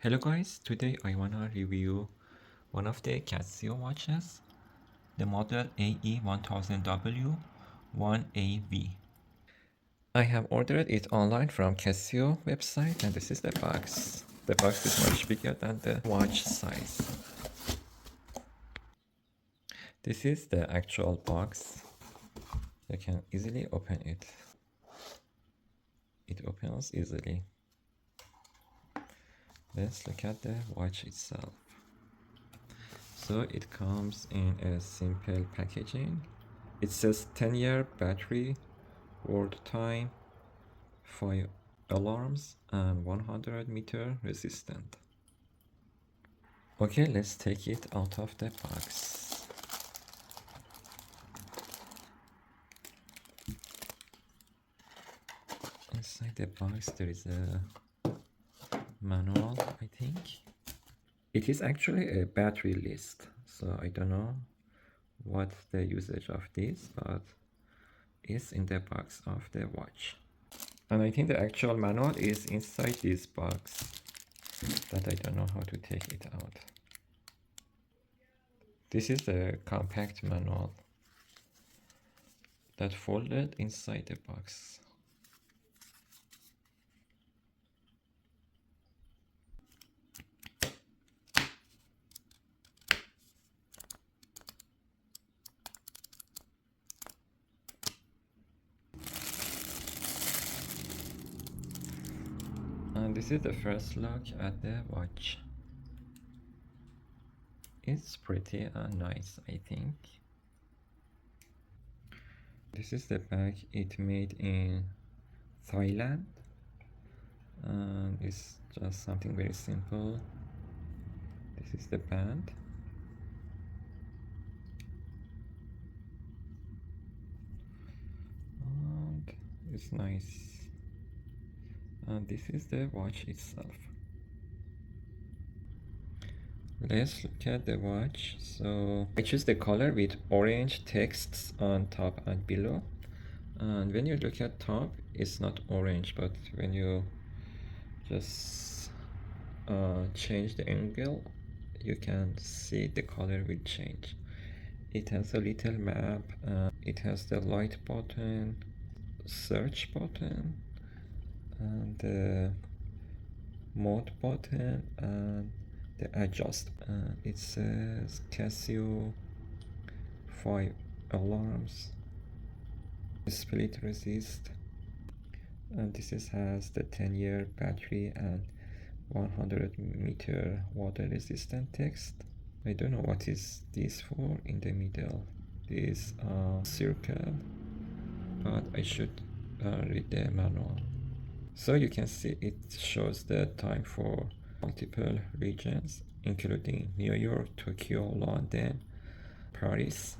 Hello guys, today I wanna review one of the Casio watches, the model AE1000W-1AV. I have ordered it online from Casio website and this is the box. The box is much bigger than the watch size. This is the actual box. You can easily open it. It opens easily. Let's look at the watch itself. So it comes in a simple packaging. It says 10-year battery, world time, 5 alarms, and 100-meter resistant. Okay, let's take it out of the box. Inside the box there is a manual, I think. It is actually a battery list, so I don't know what the usage of this, but it's in the box of the watch. And I think the actual manual is inside this box, that I don't know how to take it out. This is the compact manual that folded inside the box. And this is the first look at the watch. It's pretty nice, I think. This is the bag. It made in Thailand. It's just something very simple. This is the band. And it's nice. And this is the watch itself. Let's look at the watch. So I choose the color with orange texts on top and below. And when you look at top, it's not orange, but when you just change the angle, you can see the color will change. It has a little map, it has the light button, search button, and the mode button, and the adjust. It says Casio 5 alarms, split resist, and this has the 10-year battery and 100-meter water resistant text. I don't know what is this for in the middle, this circle, but I should read the manual. So you can see it shows the time for multiple regions, including New York, Tokyo, London, Paris.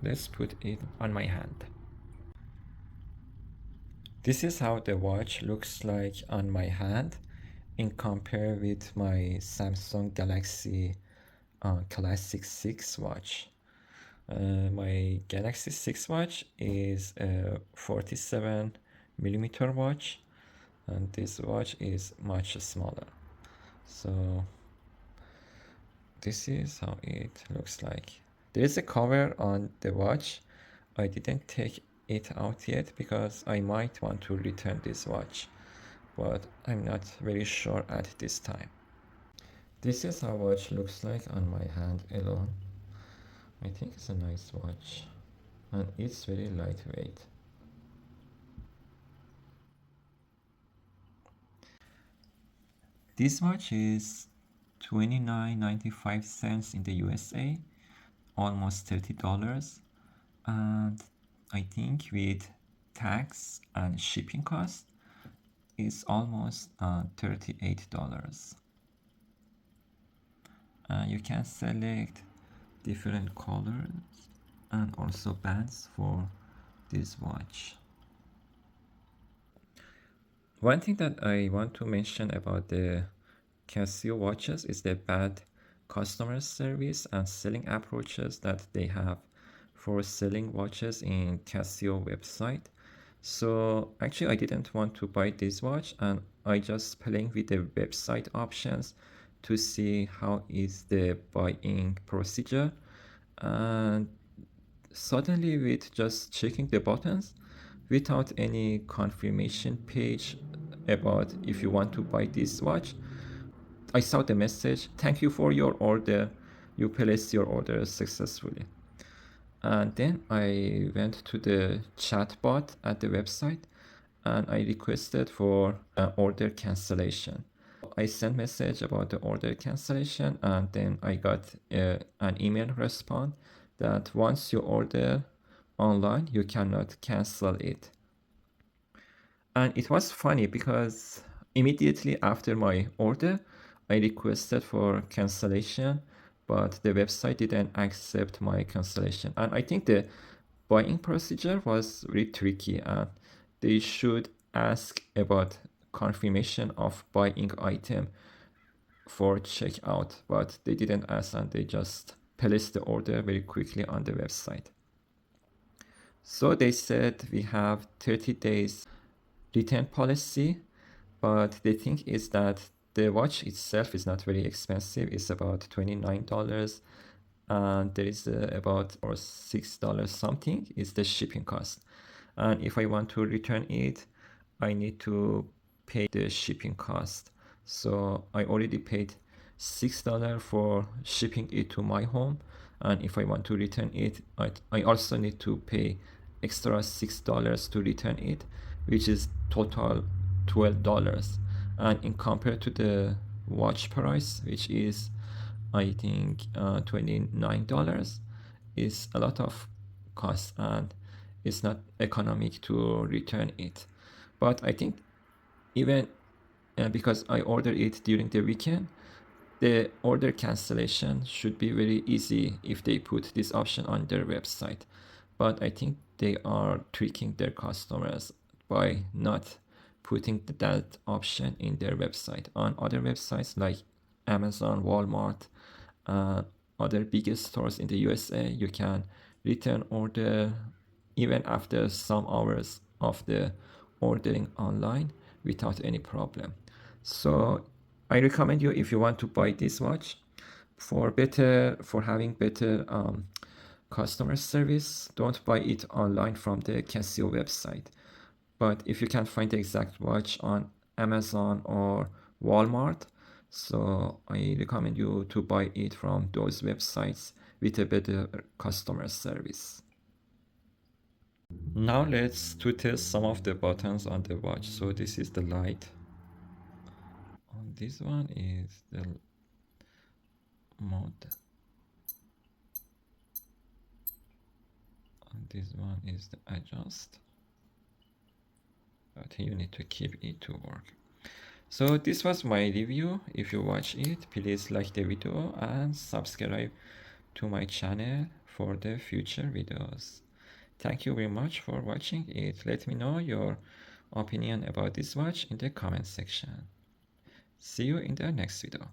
Let's put it on my hand. This is how the watch looks like on my hand in compare with my Samsung Galaxy Classic 6 watch. My Galaxy 6 watch is a 47mm watch, and this watch is much smaller. So this is how it looks like. There is a cover on the watch. I didn't take it out yet because I might want to return this watch, but I'm not very sure at this time. This is how watch looks like on my hand alone. I think it's a nice watch and it's very lightweight. This watch is $29.95 in the USA, almost $30, and I think with tax and shipping cost is almost $38. You can select different colors and also bands for this watch. One thing that I want to mention about the Casio watches is the bad customer service and selling approaches that they have for selling watches in Casio website. So actually I didn't want to buy this watch, and I just playing with the website options to see how is the buying procedure. And suddenly with just checking the buttons without any confirmation page about if you want to buy this watch, I saw the message, thank you for your order, you placed your order successfully. And then I went to the chat bot at the website and I requested for an order cancellation. I sent message about the order cancellation, and then I got an email response that once you order online, you cannot cancel it. And it was funny because immediately after my order, I requested for cancellation, but the website didn't accept my cancellation. And I think the buying procedure was really tricky, and they should ask about confirmation of buying item for checkout, but they didn't ask and they just placed the order very quickly on the website. So they said we have 30 days return policy, but the thing is that the watch itself is not very expensive. It's about $29, and there is about or $6 something is the shipping cost. And if I want to return it, I need to pay the shipping cost. So I already paid $6 for shipping it to my home, and if I want to return it, I also need to pay extra $6 to return it, which is total $12. And in compared to the watch price, which is I think $29, is a lot of cost, and it's not economic to return it. But I think even because I ordered it during the weekend, the order cancellation should be very easy if they put this option on their website. But I think they are tricking their customers by not putting that option in their website. On other websites like Amazon, Walmart, other biggest stores in the USA, you can return order even after some hours of the ordering online without any problem. So I recommend you, if you want to buy this watch for having better customer service, don't buy it online from the Casio website. But if you can't find the exact watch on Amazon or Walmart, so I recommend you to buy it from those websites with a better customer service. Now let's to test some of the buttons on the watch. So this is the light. On this one is the mode. On this one is the adjust. But you need to keep it to work. So this was my review. If you watch it, please like the video and subscribe to my channel for the future videos. Thank you very much for watching it. Let me know your opinion about this watch in the comment section. See you in the next video.